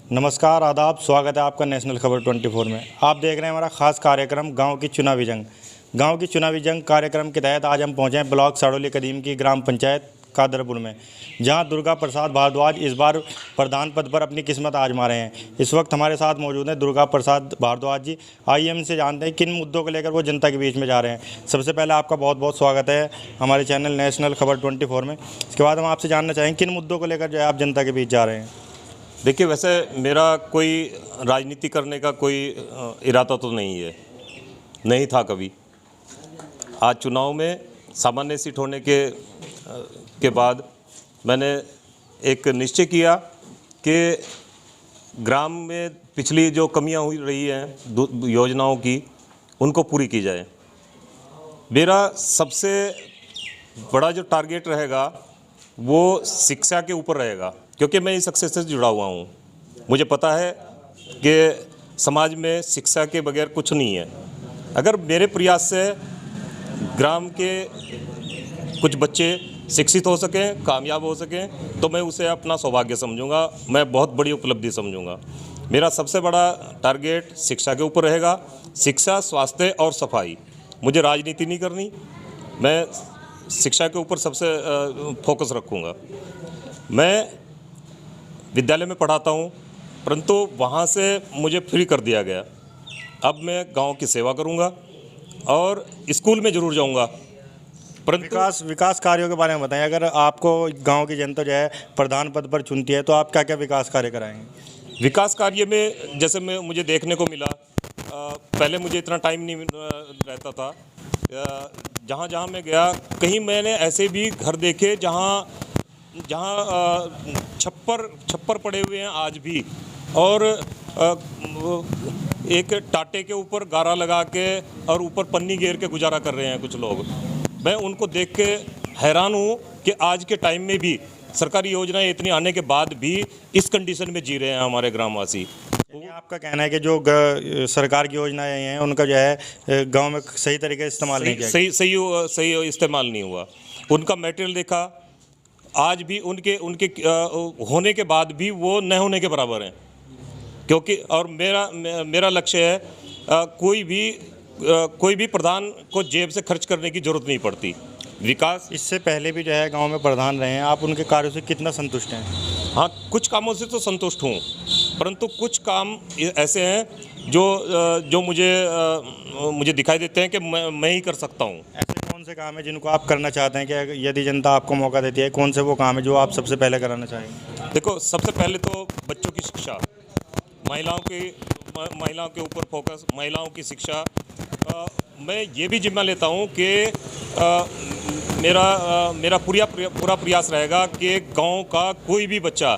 नमस्कार, आदाब, स्वागत है आपका नेशनल खबर 24 में। आप देख रहे हैं हमारा खास कार्यक्रम गांव की चुनावी जंग। गांव की चुनावी जंग कार्यक्रम के तहत आज हम पहुंचे हैं ब्लॉक साड़ोली कदीम की ग्राम पंचायत कादरपुर में, जहां दुर्गा प्रसाद भारद्वाज इस बार प्रधान पद पर अपनी किस्मत आजमा रहे हैं। इस वक्त हमारे साथ मौजूद हैं दुर्गा प्रसाद भारद्वाज जी। आइए हमसे जानते हैं किन मुद्दों को लेकर वो जनता के बीच में जा रहे हैं। सबसे पहले आपका बहुत बहुत स्वागत है हमारे चैनल नेशनल खबर 24 में। इसके बाद हम आपसे जानना चाहेंगे किन मुद्दों को लेकर जो है आप जनता के बीच जा रहे हैं। देखिए, वैसे मेरा कोई राजनीति करने का कोई इरादा तो नहीं है, नहीं था कभी। आज चुनाव में सामान्य सीट होने के बाद मैंने एक निश्चय किया कि ग्राम में पिछली जो कमियां हुई रही हैं योजनाओं की, उनको पूरी की जाए। मेरा सबसे बड़ा जो टारगेट रहेगा वो शिक्षा के ऊपर रहेगा, क्योंकि मैं इस सेक्टर से जुड़ा हुआ हूँ। मुझे पता है कि समाज में शिक्षा के बगैर कुछ नहीं है। अगर मेरे प्रयास से ग्राम के कुछ बच्चे शिक्षित हो सकें, कामयाब हो सकें, तो मैं उसे अपना सौभाग्य समझूंगा, मैं बहुत बड़ी उपलब्धि समझूंगा। मेरा सबसे बड़ा टारगेट शिक्षा के ऊपर रहेगा। शिक्षा, स्वास्थ्य और सफाई। मुझे राजनीति नहीं करनी, मैं शिक्षा के ऊपर सबसे फोकस रखूँगा। मैं विद्यालय में पढ़ाता हूँ, परंतु वहाँ से मुझे फ्री कर दिया गया। अब मैं गांव की सेवा करूँगा और स्कूल में ज़रूर जाऊँगा। परंतु विकास कार्यों के बारे में बताएं। अगर आपको गांव की जनता जो है प्रधान पद पर चुनती है तो आप क्या क्या विकास कार्य कराएंगे? विकास कार्य में जैसे मुझे देखने को मिला, पहले मुझे इतना टाइम नहीं रहता था। जहाँ जहाँ मैं गया, कहीं मैंने ऐसे भी घर देखे जहाँ छप्पर पड़े हुए हैं आज भी, और एक टाटे के ऊपर गारा लगा के और ऊपर पन्नी घेर के गुजारा कर रहे हैं कुछ लोग। मैं उनको देख के हैरान हूँ कि आज के टाइम में भी सरकारी योजनाएं इतनी आने के बाद भी इस कंडीशन में जी रहे हैं हमारे ग्रामवासी। आपका कहना है कि जो सरकार की योजनाएं हैं उनका जो है गांव में सही तरीके से इस्तेमाल नहीं किया, सही इस्तेमाल नहीं हुआ। उनका मटेरियल देखा, आज भी उनके होने के बाद भी वो न होने के बराबर हैं। क्योंकि और मेरा लक्ष्य है, कोई भी प्रधान को जेब से खर्च करने की ज़रूरत नहीं पड़ती। विकास, इससे पहले भी जो है गांव में प्रधान रहे हैं, आप उनके कार्यों से कितना संतुष्ट हैं? हाँ, कुछ कामों से तो संतुष्ट हूँ, परंतु कुछ काम ऐसे हैं जो मुझे दिखाई देते हैं कि मैं ही कर सकता हूँ। ऐसे कौन से काम है जिनको आप करना चाहते हैं कि यदि जनता आपको मौका देती है, कौन से वो काम है जो आप सबसे पहले कराना चाहेंगे? देखो, सबसे पहले तो बच्चों की शिक्षा, महिलाओं के ऊपर फोकस, महिलाओं की शिक्षा। मैं ये भी जिम्मा लेता हूँ कि मेरा पूरा प्रयास रहेगा कि गांव का कोई भी बच्चा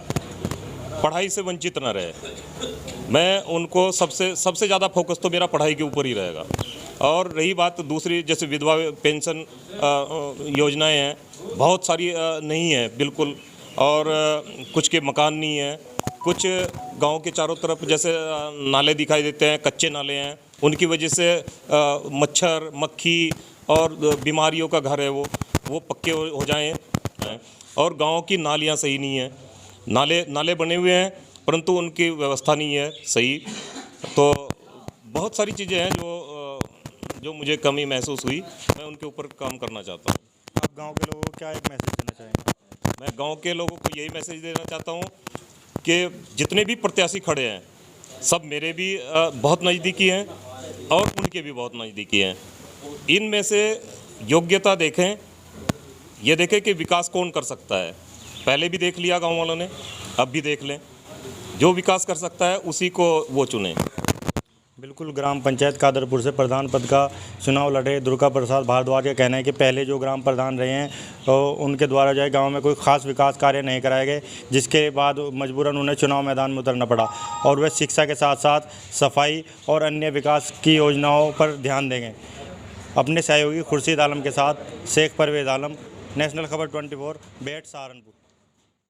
पढ़ाई से वंचित न रहे। मैं उनको सबसे ज़्यादा फोकस तो मेरा पढ़ाई के ऊपर ही रहेगा। और रही बात दूसरी, जैसे विधवा पेंशन योजनाएं हैं, बहुत सारी नहीं है बिल्कुल, और कुछ के मकान नहीं है। कुछ गांव के चारों तरफ जैसे नाले दिखाई देते हैं, कच्चे नाले हैं, उनकी वजह से मच्छर, मक्खी और बीमारियों का घर है वो पक्के हो जाएं। और गांव की नालियां सही नहीं है, नाले बने हुए हैं परंतु उनकी व्यवस्था नहीं है सही। तो बहुत सारी चीज़ें हैं जो मुझे कमी महसूस हुई, मैं उनके ऊपर काम करना चाहता हूँ। आप गांव के लोगों को क्या एक मैसेज देना चाहेंगे? मैं गांव के लोगों को यही मैसेज देना चाहता हूँ कि जितने भी प्रत्याशी खड़े हैं, सब मेरे भी बहुत नज़दीकी हैं और उनके भी बहुत नज़दीकी हैं। इनमें से योग्यता देखें, ये देखें कि विकास कौन कर सकता है। पहले भी देख लिया गांव वालों ने, अब भी देख लें। जो विकास कर सकता है उसी को वो चुनें। बिल्कुल, ग्राम पंचायत कादरपुर से प्रधान पद का चुनाव लड़े दुर्गा प्रसाद भारद्वाज का कहना है कि पहले जो ग्राम प्रधान रहे हैं तो उनके द्वारा जो है गाँव में कोई खास विकास कार्य नहीं कराए गए, जिसके बाद मजबूरन उन्हें चुनाव मैदान में उतरना पड़ा। और वह शिक्षा के साथ साथ सफाई और अन्य विकास की योजनाओं पर ध्यान देंगे। अपने सहयोगी खुर्शीद आलम के साथ शेख परवेज आलम, नेशनल खबर 24, बेट सहारनपुर।